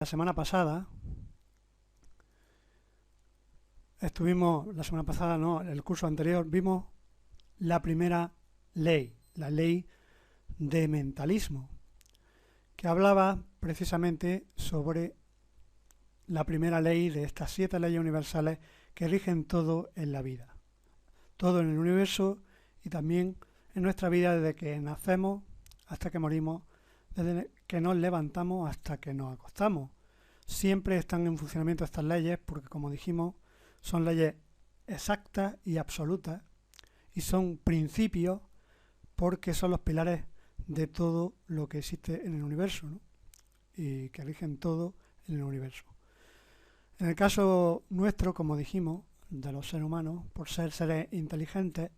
La semana pasada no, el curso anterior, vimos la primera ley, la ley de mentalismo, que hablaba precisamente sobre la primera ley de estas 7 leyes universales que rigen todo en la vida, todo en el universo y también en nuestra vida desde que nacemos hasta que morimos, desde que nos levantamos hasta que nos acostamos. Siempre están en funcionamiento estas leyes porque, como dijimos, son leyes exactas y absolutas y son principios porque son los pilares de todo lo que existe en el universo, ¿no? Y que rigen todo en el universo. En el caso nuestro, como dijimos, de los seres humanos, por ser seres inteligentes,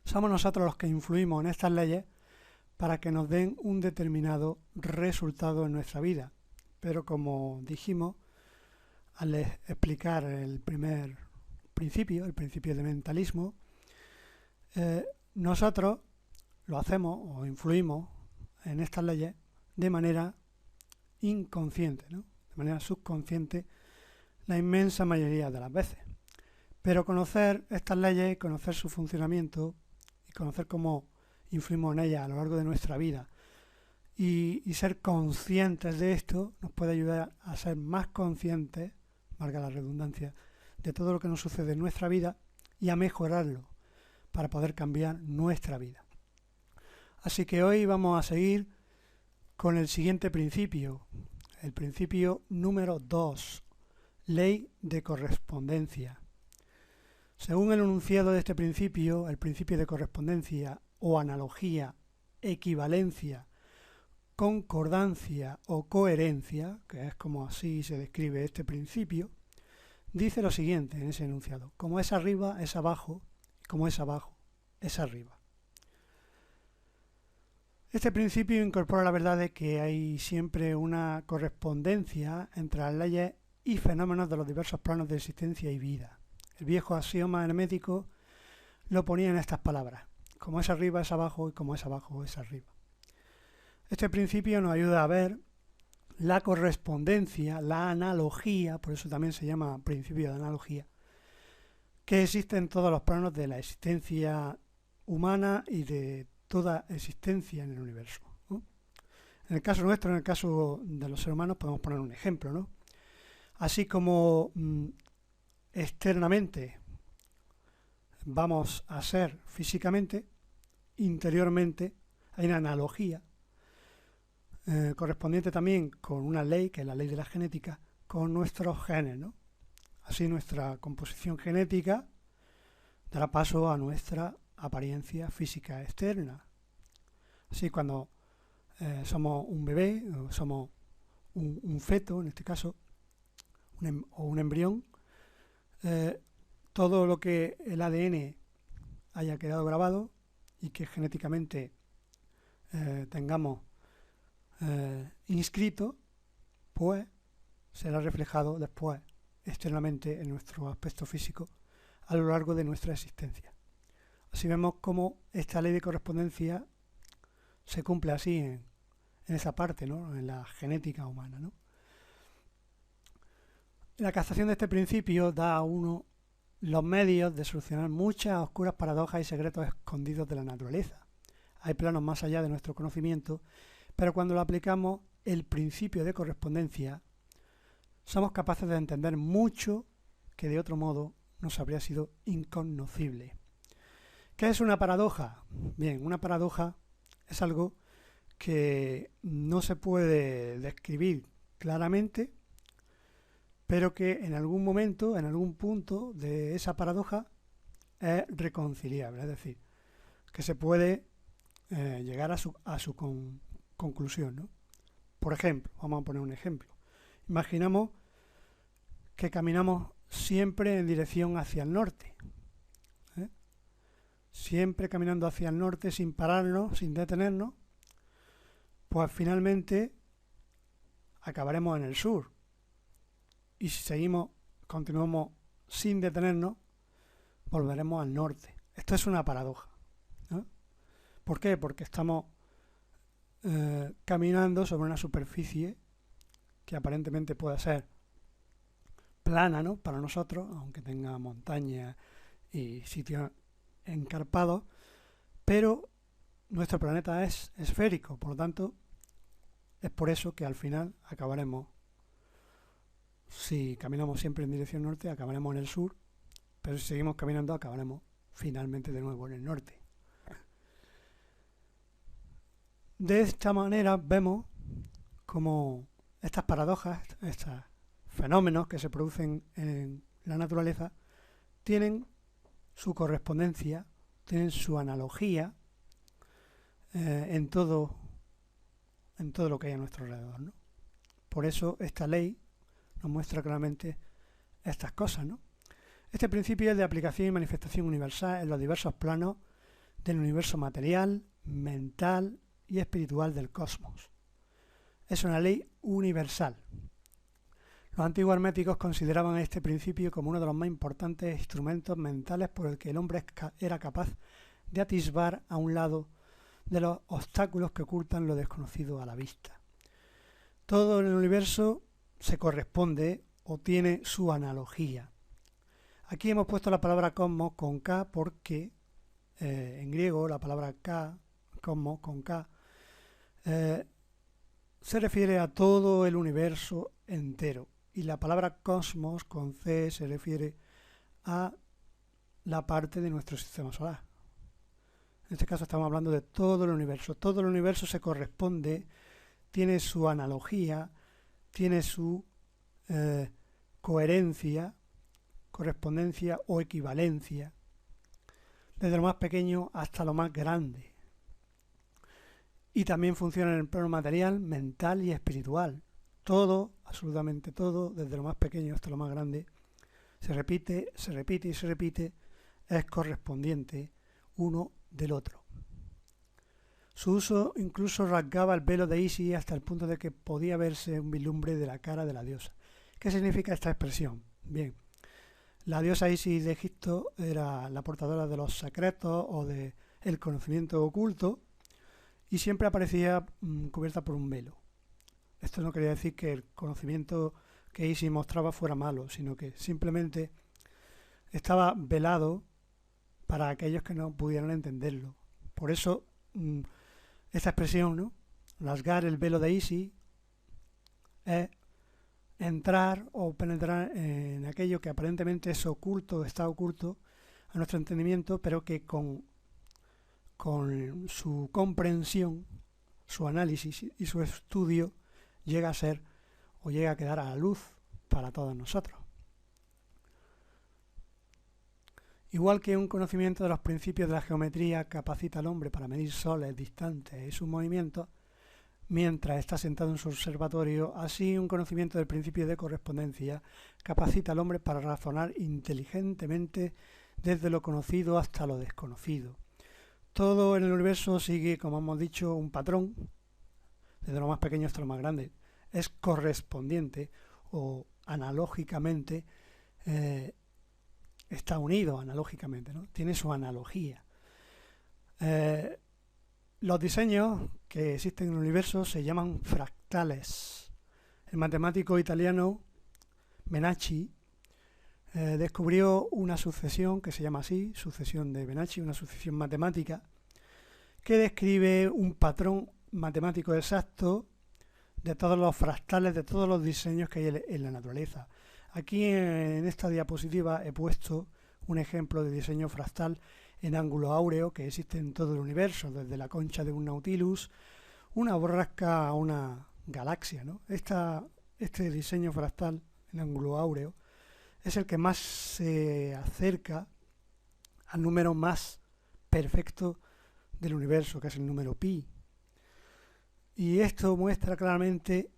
somos nosotros los que influimos en estas leyes para que nos den un determinado resultado en nuestra vida. Pero como dijimos, al explicar el primer principio, el principio de mentalismo, nosotros lo hacemos o influimos en estas leyes de manera inconsciente, ¿no? De manera subconsciente la inmensa mayoría de las veces. Pero conocer estas leyes, conocer su funcionamiento y conocer cómo influimos en ellas a lo largo de nuestra vida y ser conscientes de esto nos puede ayudar a ser más conscientes, valga la redundancia, de todo lo que nos sucede en nuestra vida y a mejorarlo para poder cambiar nuestra vida. Así que hoy vamos a seguir con el siguiente principio, el principio número 2, ley de correspondencia. Según el enunciado de este principio, el principio de correspondencia o analogía, equivalencia, concordancia o coherencia, que es como así se describe este principio, dice lo siguiente en ese enunciado: como es arriba, es abajo, y como es abajo, es arriba. Este principio incorpora la verdad de que hay siempre una correspondencia entre las leyes y fenómenos de los diversos planos de existencia y vida. El viejo axioma hermético lo ponía en estas palabras: como es arriba es abajo y como es abajo es arriba. Este principio nos ayuda a ver la correspondencia, la analogía, por eso también se llama principio de analogía, que existe en todos los planos de la existencia humana y de toda existencia en el universo, ¿no? En el caso nuestro, en el caso de los seres humanos, podemos poner un ejemplo, ¿no? Así como externamente vamos a ser físicamente, interiormente hay una analogía correspondiente también con una ley, que es la ley de la genética, con nuestros genes, ¿no? Así nuestra composición genética dará paso a nuestra apariencia física externa. Así cuando somos un bebé, o somos un feto, en este caso, o un embrión, todo lo que el ADN haya quedado grabado y que genéticamente tengamos inscrito, pues será reflejado después externamente en nuestro aspecto físico a lo largo de nuestra existencia. Así vemos cómo esta ley de correspondencia se cumple así en esa parte, ¿no? En la genética humana, ¿no? La captación de este principio da a uno los medios de solucionar muchas oscuras paradojas y secretos escondidos de la naturaleza. Hay planos más allá de nuestro conocimiento, pero cuando lo aplicamos el principio de correspondencia, somos capaces de entender mucho que de otro modo nos habría sido incognoscible. ¿Qué es una paradoja? Bien, una paradoja es algo que no se puede describir claramente, pero que en algún momento, en algún punto de esa paradoja es reconciliable, es decir, que se puede llegar a su conclusión, ¿no? Por ejemplo, vamos a poner un ejemplo. Imaginamos que caminamos siempre en dirección hacia el norte, ¿eh? Siempre caminando hacia el norte sin pararnos, sin detenernos, pues finalmente acabaremos en el sur. Y si continuamos sin detenernos, volveremos al norte. Esto es una paradoja, ¿no? ¿Por qué? Porque estamos caminando sobre una superficie que aparentemente pueda ser plana, ¿no?, para nosotros, aunque tenga montañas y sitios encarpados, pero nuestro planeta es esférico, por lo tanto, es por eso que al final acabaremos, si caminamos siempre en dirección norte, acabaremos en el sur, pero si seguimos caminando, acabaremos finalmente de nuevo en el norte. De esta manera vemos cómo estas paradojas, estos fenómenos que se producen en la naturaleza, tienen su correspondencia, tienen su analogía en todo lo que hay a nuestro alrededor, ¿no? Por eso esta ley nos muestra claramente estas cosas, ¿no? Este principio es de aplicación y manifestación universal en los diversos planos del universo material, mental y espiritual del cosmos. Es una ley universal. Los antiguos herméticos consideraban este principio como uno de los más importantes instrumentos mentales por el que el hombre era capaz de atisbar a un lado de los obstáculos que ocultan lo desconocido a la vista. Todo en el universo se corresponde o tiene su analogía. Aquí hemos puesto la palabra cosmos con K porque en griego la palabra K, cosmos con K, se refiere a todo el universo entero, y la palabra cosmos con C se refiere a la parte de nuestro sistema solar. En este caso estamos hablando de todo el universo. Todo el universo se corresponde, tiene su analogía, tiene su coherencia, correspondencia o equivalencia, desde lo más pequeño hasta lo más grande. Y también funciona en el plano material, mental y espiritual. Todo, absolutamente todo, desde lo más pequeño hasta lo más grande, se repite y se repite, es correspondiente uno del otro. Su uso incluso rasgaba el velo de Isis hasta el punto de que podía verse un vislumbre de la cara de la diosa. ¿Qué significa esta expresión? Bien, la diosa Isis de Egipto era la portadora de los secretos o del conocimiento oculto y siempre aparecía cubierta por un velo. Esto no quería decir que el conocimiento que Isis mostraba fuera malo, sino que simplemente estaba velado para aquellos que no pudieran entenderlo. Por eso esta expresión, ¿no?, rasgar el velo de Isis, es entrar o penetrar en aquello que aparentemente es oculto, está oculto a nuestro entendimiento, pero que con su comprensión, su análisis y su estudio llega a ser o llega a quedar a la luz para todos nosotros. Igual que un conocimiento de los principios de la geometría capacita al hombre para medir soles, distantes y sus movimientos mientras está sentado en su observatorio, así un conocimiento del principio de correspondencia capacita al hombre para razonar inteligentemente desde lo conocido hasta lo desconocido. Todo en el universo sigue, como hemos dicho, un patrón, desde lo más pequeño hasta lo más grande. Es correspondiente o analógicamente, está unido analógicamente, ¿no? Tiene su analogía. Los diseños que existen en el universo se llaman fractales. El matemático italiano Benacci descubrió una sucesión que se llama así, sucesión de Benacci, una sucesión matemática, que describe un patrón matemático exacto de todos los fractales, de todos los diseños que hay en la naturaleza. Aquí en esta diapositiva he puesto un ejemplo de diseño fractal en ángulo áureo que existe en todo el universo, desde la concha de un Nautilus, una borrasca a una galaxia, ¿no? Este diseño fractal en ángulo áureo es el que más se acerca al número más perfecto del universo, que es el número pi. Y esto muestra claramente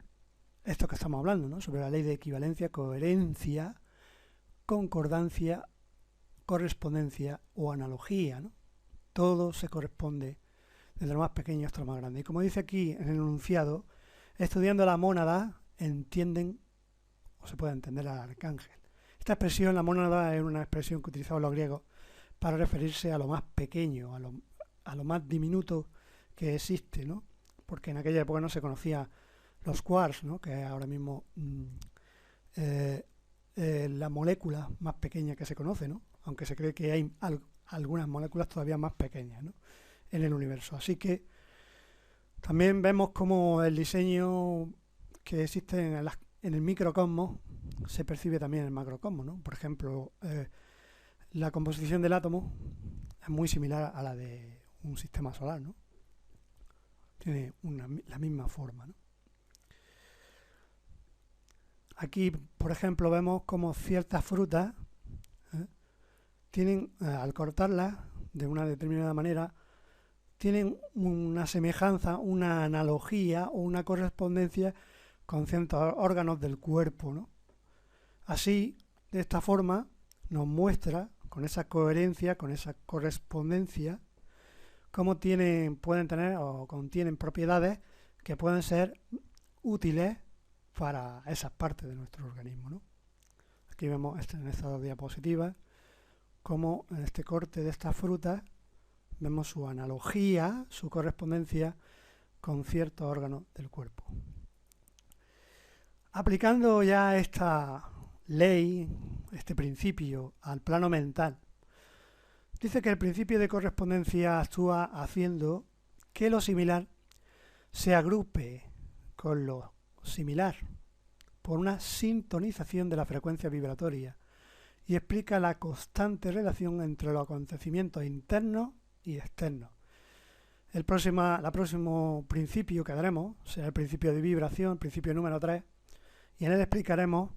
esto que estamos hablando, ¿no?, sobre la ley de equivalencia, coherencia, concordancia, correspondencia o analogía, ¿no? Todo se corresponde desde lo más pequeño hasta lo más grande. Y como dice aquí en el enunciado, estudiando la mónada entienden o se puede entender al arcángel. Esta expresión, la mónada, es una expresión que utilizaban los griegos para referirse a lo más pequeño, a lo más diminuto que existe, ¿no? Porque en aquella época no se conocía los quarks, ¿no? Que es ahora mismo la molécula más pequeña que se conoce, ¿no? Aunque se cree que hay algunas moléculas todavía más pequeñas, ¿no? En el universo. Así que también vemos cómo el diseño que existe en el microcosmos se percibe también en el macrocosmos, ¿no? Por ejemplo, la composición del átomo es muy similar a la de un sistema solar, ¿no? Tiene la misma forma, ¿no? Aquí, por ejemplo, vemos como ciertas frutas tienen, al cortarlas de una determinada manera, tienen una semejanza, una analogía o una correspondencia con ciertos órganos del cuerpo, ¿no? Así, de esta forma, nos muestra, con esa coherencia, con esa correspondencia, cómo pueden tener o contienen propiedades que pueden ser útiles para esas partes de nuestro organismo, ¿no? Aquí vemos en estas dos diapositivas cómo en este corte de estas frutas vemos su analogía, su correspondencia con ciertos órganos del cuerpo. Aplicando ya esta ley, este principio al plano mental, dice que el principio de correspondencia actúa haciendo que lo similar se agrupe con lo similar por una sintonización de la frecuencia vibratoria y explica la constante relación entre los acontecimientos internos y externos. El próximo principio que daremos será el principio de vibración, el principio número 3, y en él explicaremos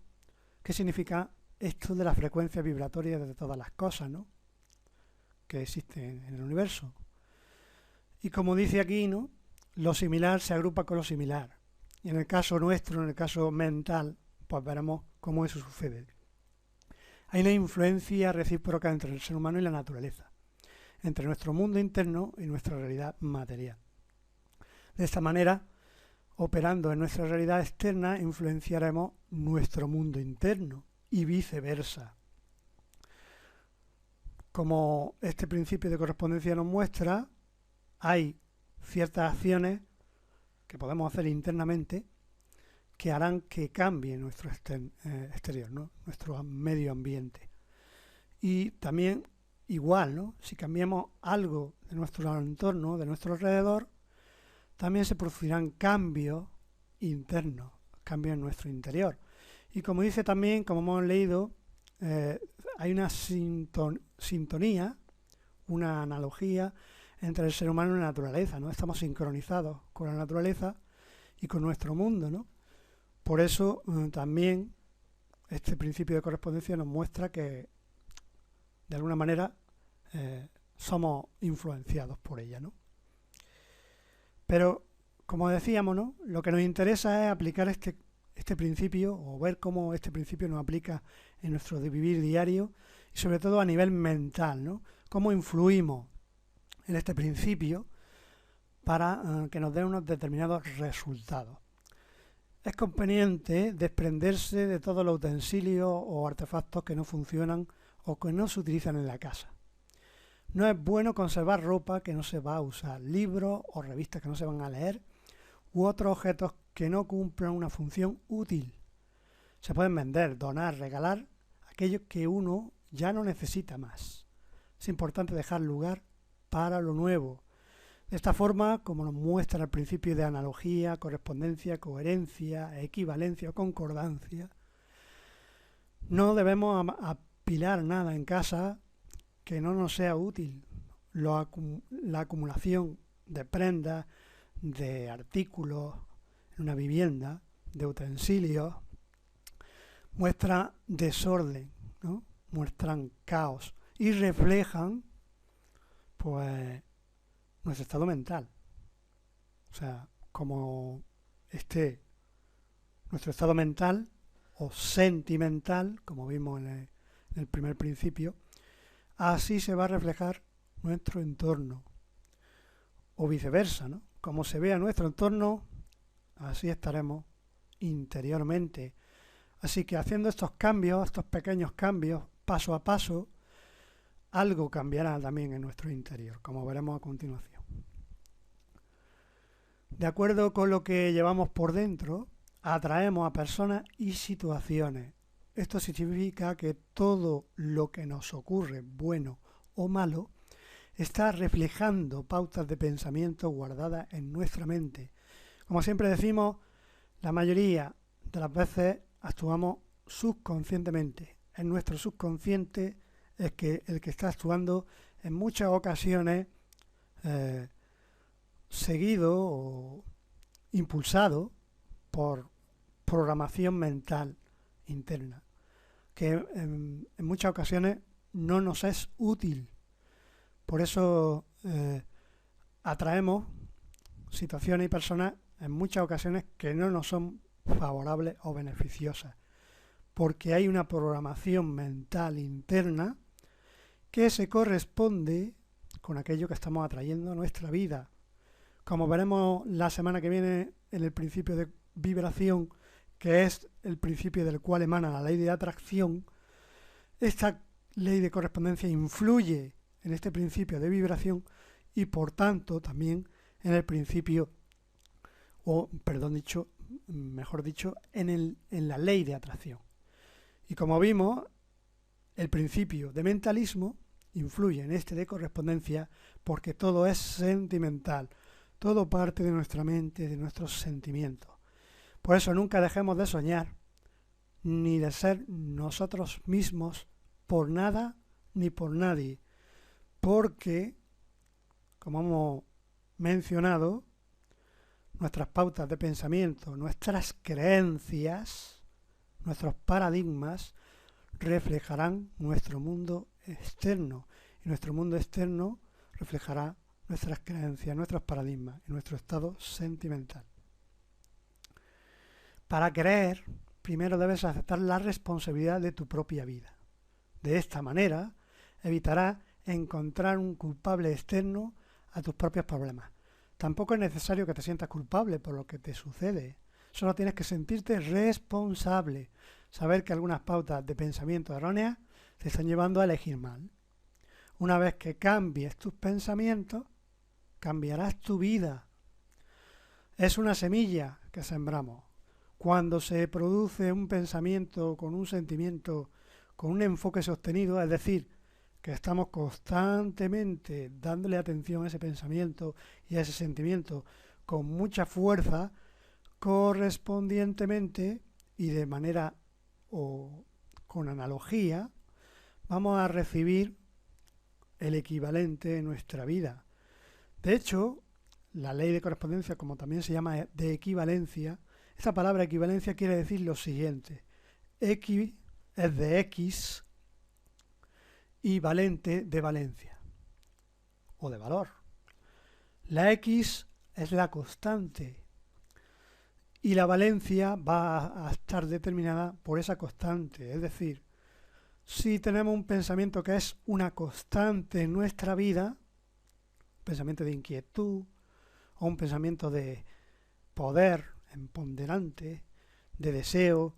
qué significa esto de la frecuencia vibratoria de todas las cosas, ¿no?, que existen en el universo. Y como dice aquí, ¿no?, lo similar se agrupa con lo similar. Y en el caso nuestro, en el caso mental, pues veremos cómo eso sucede. Hay una influencia recíproca entre el ser humano y la naturaleza, entre nuestro mundo interno y nuestra realidad material. De esta manera, operando en nuestra realidad externa, influenciaremos nuestro mundo interno y viceversa. Como este principio de correspondencia nos muestra, hay ciertas acciones que podemos hacer internamente que harán que cambie nuestro exterior, ¿no?, nuestro medio ambiente. Y también igual, ¿no?, si cambiamos algo de nuestro entorno, de nuestro alrededor, también se producirán cambios internos, cambios en nuestro interior. Y como dice también, como hemos leído, hay una sintonía, una analogía entre el ser humano y la naturaleza, ¿no? Estamos sincronizados con la naturaleza y con nuestro mundo, ¿no? Por eso también este principio de correspondencia nos muestra que de alguna manera somos influenciados por ella, ¿no? Pero, como decíamos, ¿no?, lo que nos interesa es aplicar este principio o ver cómo este principio nos aplica en nuestro vivir diario y sobre todo a nivel mental, ¿no? Cómo influimos en este principio para que nos dé unos determinados resultados. Es conveniente desprenderse de todos los utensilios o artefactos que no funcionan o que no se utilizan en la casa. No es bueno conservar ropa que no se va a usar, libros o revistas que no se van a leer u otros objetos que no cumplan una función útil. Se pueden vender, donar, regalar aquello que uno ya no necesita más. Es importante dejar lugar para lo nuevo. De esta forma, como nos muestra el principio de analogía, correspondencia, coherencia, equivalencia o concordancia, no debemos apilar nada en casa que no nos sea útil. La acumulación de prendas, de artículos en una vivienda, de utensilios, muestra desorden, ¿no?, muestran caos y reflejan pues nuestro estado mental. O sea, como nuestro estado mental o sentimental, como vimos en el primer principio, así se va a reflejar nuestro entorno. O viceversa, ¿no? Como se vea nuestro entorno, así estaremos interiormente. Así que haciendo estos cambios, estos pequeños cambios, paso a paso, algo cambiará también en nuestro interior, como veremos a continuación. De acuerdo con lo que llevamos por dentro, atraemos a personas y situaciones. Esto significa que todo lo que nos ocurre, bueno o malo, está reflejando pautas de pensamiento guardadas en nuestra mente. Como siempre decimos, la mayoría de las veces actuamos subconscientemente. Es nuestro subconsciente el que está actuando en muchas ocasiones eh, seguido o impulsado por programación mental interna, que en muchas ocasiones no nos es útil. Por eso atraemos situaciones y personas en muchas ocasiones que no nos son favorables o beneficiosas, porque hay una programación mental interna que se corresponde con aquello que estamos atrayendo a nuestra vida. Como veremos la semana que viene en el principio de vibración, que es el principio del cual emana la ley de atracción, esta ley de correspondencia influye en este principio de vibración y por tanto también en el principio, o perdón dicho, mejor dicho, en la ley de atracción. Y como vimos, el principio de mentalismo influye en este de correspondencia porque todo es sentimental, todo parte de nuestra mente, de nuestros sentimientos. Por eso nunca dejemos de soñar, ni de ser nosotros mismos por nada ni por nadie, porque, como hemos mencionado, nuestras pautas de pensamiento, nuestras creencias, nuestros paradigmas reflejarán nuestro mundo externo y nuestro mundo externo reflejará nuestras creencias, nuestros paradigmas y nuestro estado sentimental. Para creer, primero debes aceptar la responsabilidad de tu propia vida. De esta manera, evitarás encontrar un culpable externo a tus propios problemas. Tampoco es necesario que te sientas culpable por lo que te sucede. Solo tienes que sentirte responsable. Saber que algunas pautas de pensamiento erróneas te están llevando a elegir mal. Una vez que cambies tus pensamientos, cambiarás tu vida. Es una semilla que sembramos. Cuando se produce un pensamiento con un sentimiento, con un enfoque sostenido, es decir, que estamos constantemente dándole atención a ese pensamiento y a ese sentimiento con mucha fuerza, correspondientemente y de manera o con analogía, vamos a recibir el equivalente en nuestra vida. De hecho, la ley de correspondencia, como también se llama de equivalencia, esta palabra equivalencia quiere decir lo siguiente. Equi es de X y valente de valencia o de valor. La X es la constante y la valencia va a estar determinada por esa constante. Es decir, si tenemos un pensamiento que es una constante en nuestra vida, un pensamiento de inquietud o un pensamiento de poder empoderante, de deseo,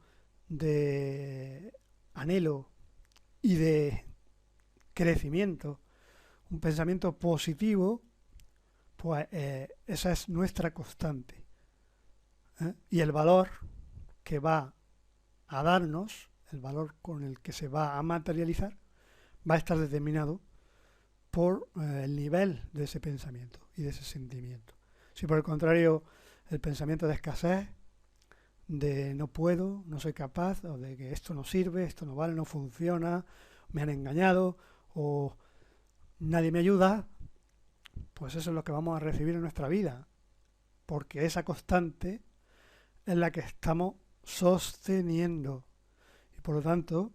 de anhelo y de crecimiento, un pensamiento positivo, pues esa es nuestra constante. Y el valor que va a darnos, el valor con el que se va a materializar, va a estar determinado por el nivel de ese pensamiento y de ese sentimiento. Si por el contrario el pensamiento de escasez, de no puedo, no soy capaz, o de que esto no sirve, esto no vale, no funciona, me han engañado, o nadie me ayuda, pues eso es lo que vamos a recibir en nuestra vida, porque esa constante es la que estamos sosteniendo. Y por lo tanto,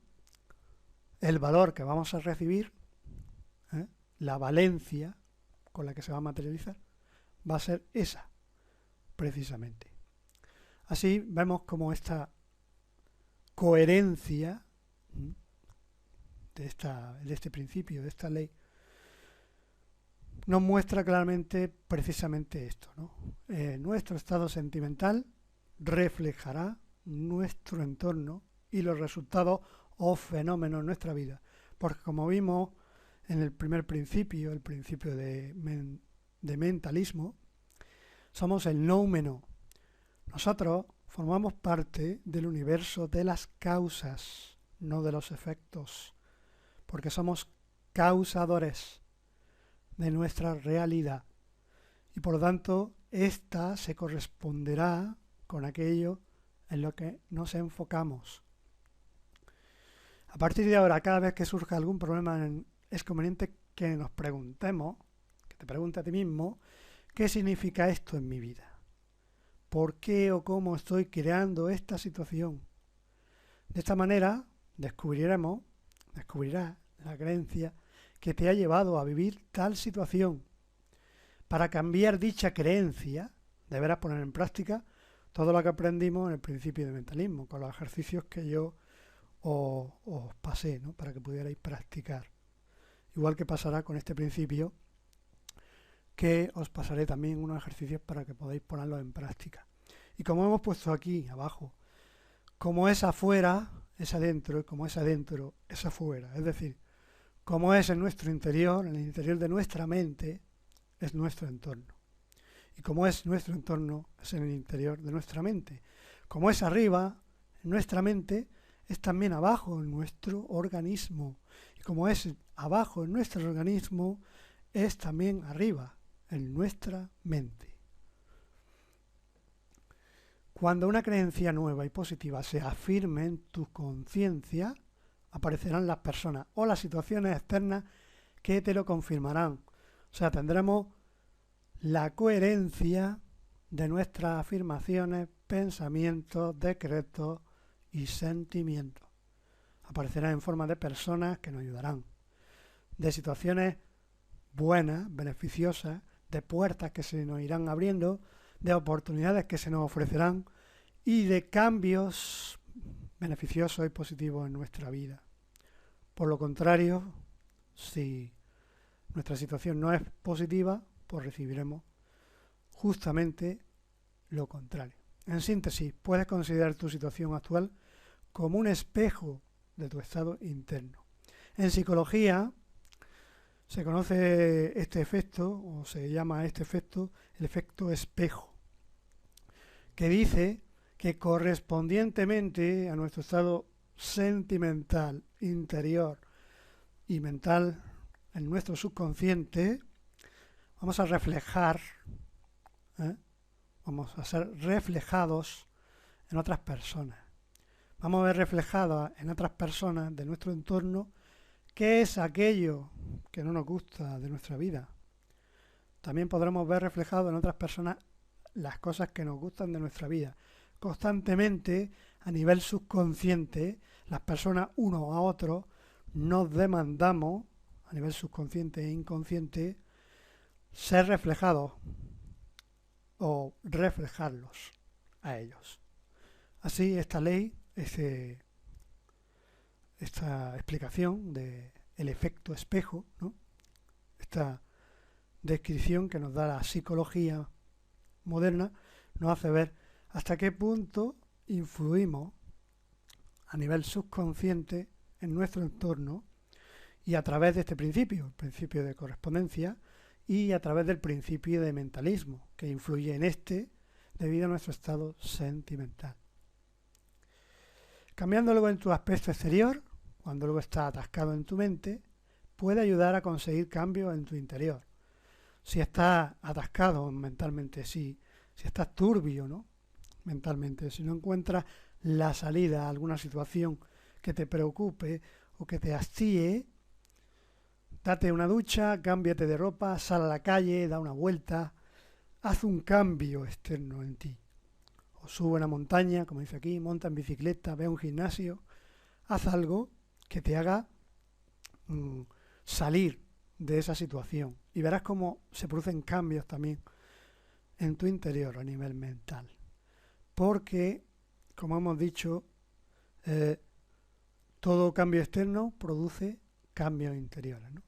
el valor que vamos a recibir, la valencia con la que se va a materializar, va a ser esa, precisamente. Así vemos como esta coherencia de este principio, de esta ley, nos muestra claramente precisamente esto, ¿no? Nuestro estado sentimental reflejará nuestro entorno y los resultados o fenómenos en nuestra vida. Porque como vimos en el primer principio, el principio de mentalismo, Somos el noumeno. Nosotros formamos parte del universo de las causas, no de los efectos, porque somos causadores de nuestra realidad y por lo tanto esta se corresponderá con aquello en lo que nos enfocamos. A partir de ahora, cada vez que surja algún problema, es conveniente que nos preguntemos, que te pregunte a ti mismo, ¿qué significa esto en mi vida? ¿Por qué o cómo estoy creando esta situación? De esta manera descubrirás la creencia que te ha llevado a vivir tal situación. Para cambiar dicha creencia, deberás poner en práctica todo lo que aprendimos en el principio de mentalismo, con los ejercicios que yo os pasé, ¿no? Para que pudierais practicar. Igual que pasará con este principio, que os pasaré también unos ejercicios para que podáis ponerlos en práctica. Y como hemos puesto aquí abajo, como es afuera, es adentro, y como es adentro, es afuera. Es decir, como es en nuestro interior, en el interior de nuestra mente, es nuestro entorno. Y como es nuestro entorno, es en el interior de nuestra mente. Como es arriba, en nuestra mente, es también abajo en nuestro organismo. Y como es abajo en nuestro organismo, es también arriba en nuestra mente. Cuando una creencia nueva y positiva se afirme en tu conciencia, aparecerán las personas o las situaciones externas que te lo confirmarán. O sea, tendremos la coherencia de nuestras afirmaciones, pensamientos, decretos y sentimientos. Aparecerán en forma de personas que nos ayudarán, de situaciones buenas, beneficiosas, de puertas que se nos irán abriendo, de oportunidades que se nos ofrecerán y de cambios beneficiosos y positivos en nuestra vida. Por lo contrario, si nuestra situación no es positiva, pues recibiremos justamente lo contrario. En síntesis, puedes considerar tu situación actual como un espejo de tu estado interno. En psicología se conoce este efecto, o se llama este efecto, el efecto espejo, que dice que correspondientemente a nuestro estado sentimental, interior y mental, en nuestro subconsciente, vamos a reflejar, vamos a ser reflejados en otras personas. Vamos a ver reflejado en otras personas de nuestro entorno qué es aquello que no nos gusta de nuestra vida. También podremos ver reflejado en otras personas las cosas que nos gustan de nuestra vida. Constantemente, a nivel subconsciente, las personas uno a otro nos demandamos, a nivel subconsciente e inconsciente, ser reflejados o reflejarlos a ellos. Así, esta ley, esta explicación del efecto espejo, ¿no? Esta descripción que nos da la psicología moderna, nos hace ver hasta qué punto influimos a nivel subconsciente en nuestro entorno y a través de este principio, el principio de correspondencia, y a través del principio de mentalismo, que influye en este debido a nuestro estado sentimental. Cambiando luego en tu aspecto exterior, cuando luego está atascado en tu mente, puede ayudar a conseguir cambios en tu interior. Si estás atascado mentalmente, si estás turbio, ¿no? Mentalmente, si no encuentras la salida a alguna situación que te preocupe o que te hastíe, date una ducha, cámbiate de ropa, sal a la calle, da una vuelta, haz un cambio externo en ti. O sube una montaña, como dice aquí, monta en bicicleta, ve a un gimnasio, haz algo que te haga salir de esa situación y verás cómo se producen cambios también en tu interior a nivel mental. Porque, como hemos dicho, todo cambio externo produce cambios interiores, ¿no?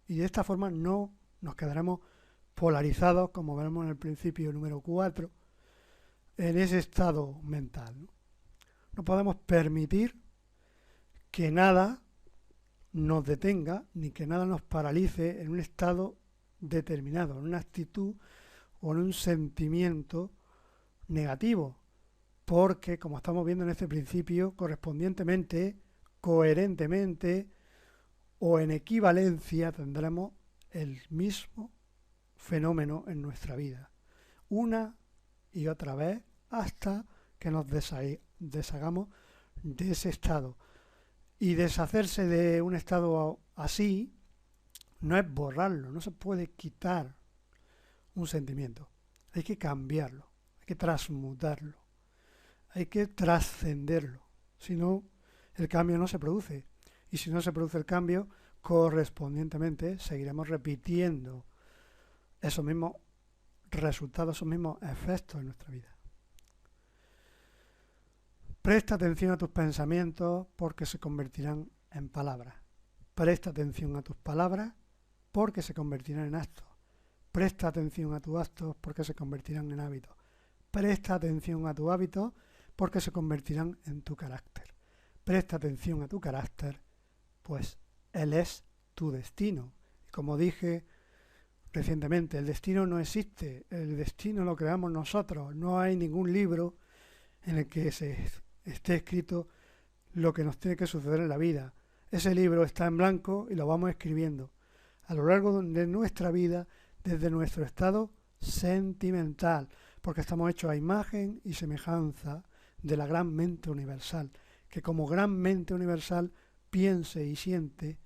Y de esta forma no nos quedaremos polarizados, como veremos en el principio número 4, en ese estado mental, ¿no? No podemos permitir que nada nos detenga ni que nada nos paralice en un estado determinado, en una actitud o en un sentimiento negativo, porque, como estamos viendo en este principio, correspondientemente, coherentemente o en equivalencia tendremos el mismo fenómeno en nuestra vida, una y otra vez, hasta que nos deshagamos de ese estado. Y deshacerse de un estado así no es borrarlo, no se puede quitar un sentimiento, hay que cambiarlo, hay que transmutarlo, hay que trascenderlo, si no el cambio no se produce, y si no se produce el cambio, correspondientemente seguiremos repitiendo esos mismos resultados, esos mismos efectos en nuestra vida. Presta atención a tus pensamientos porque se convertirán en palabras. Presta atención a tus palabras porque se convertirán en actos. Presta atención a tus actos porque se convertirán en hábitos. Presta atención a tus hábitos porque se convertirán en tu carácter. Presta atención a tu carácter, pues él es tu destino. Y como dije recientemente, el destino no existe, el destino lo creamos nosotros. No hay ningún libro en el que esté escrito lo que nos tiene que suceder en la vida. Ese libro está en blanco y lo vamos escribiendo a lo largo de nuestra vida desde nuestro estado sentimental, porque estamos hechos a imagen y semejanza de la gran mente universal, que como gran mente universal piense y siente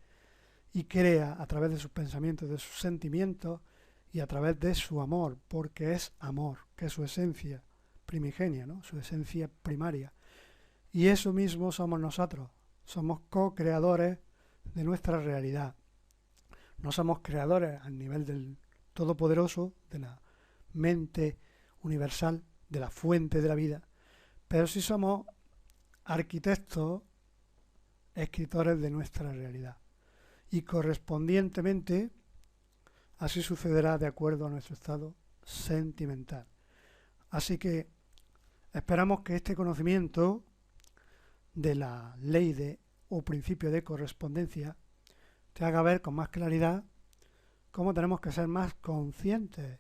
y crea a través de sus pensamientos, de sus sentimientos y a través de su amor, porque es amor, que es su esencia primigenia, ¿no? Su esencia primaria. Y eso mismo somos nosotros, somos co-creadores de nuestra realidad. No somos creadores al nivel del Todopoderoso, de la mente universal, de la fuente de la vida, pero sí somos arquitectos, escritores de nuestra realidad. Y correspondientemente, así sucederá de acuerdo a nuestro estado sentimental. Así que esperamos que este conocimiento de la ley o principio de correspondencia te haga ver con más claridad cómo tenemos que ser más conscientes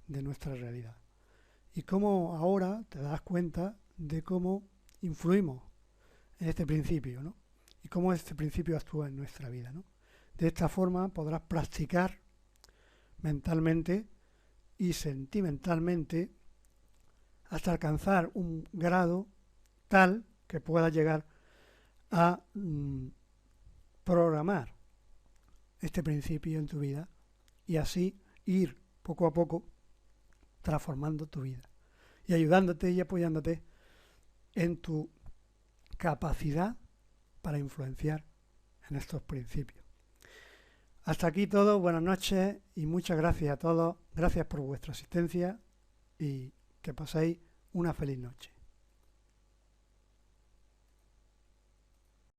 de nuestra realidad y cómo ahora te das cuenta de cómo influimos en este principio, ¿no? Y cómo este principio actúa en nuestra vida, ¿no? De esta forma podrás practicar mentalmente y sentimentalmente hasta alcanzar un grado tal que puedas llegar a programar este principio en tu vida y así ir poco a poco transformando tu vida y ayudándote y apoyándote en tu capacidad para influenciar en estos principios. Hasta aquí todo, buenas noches y muchas gracias a todos, gracias por vuestra asistencia y que paséis una feliz noche.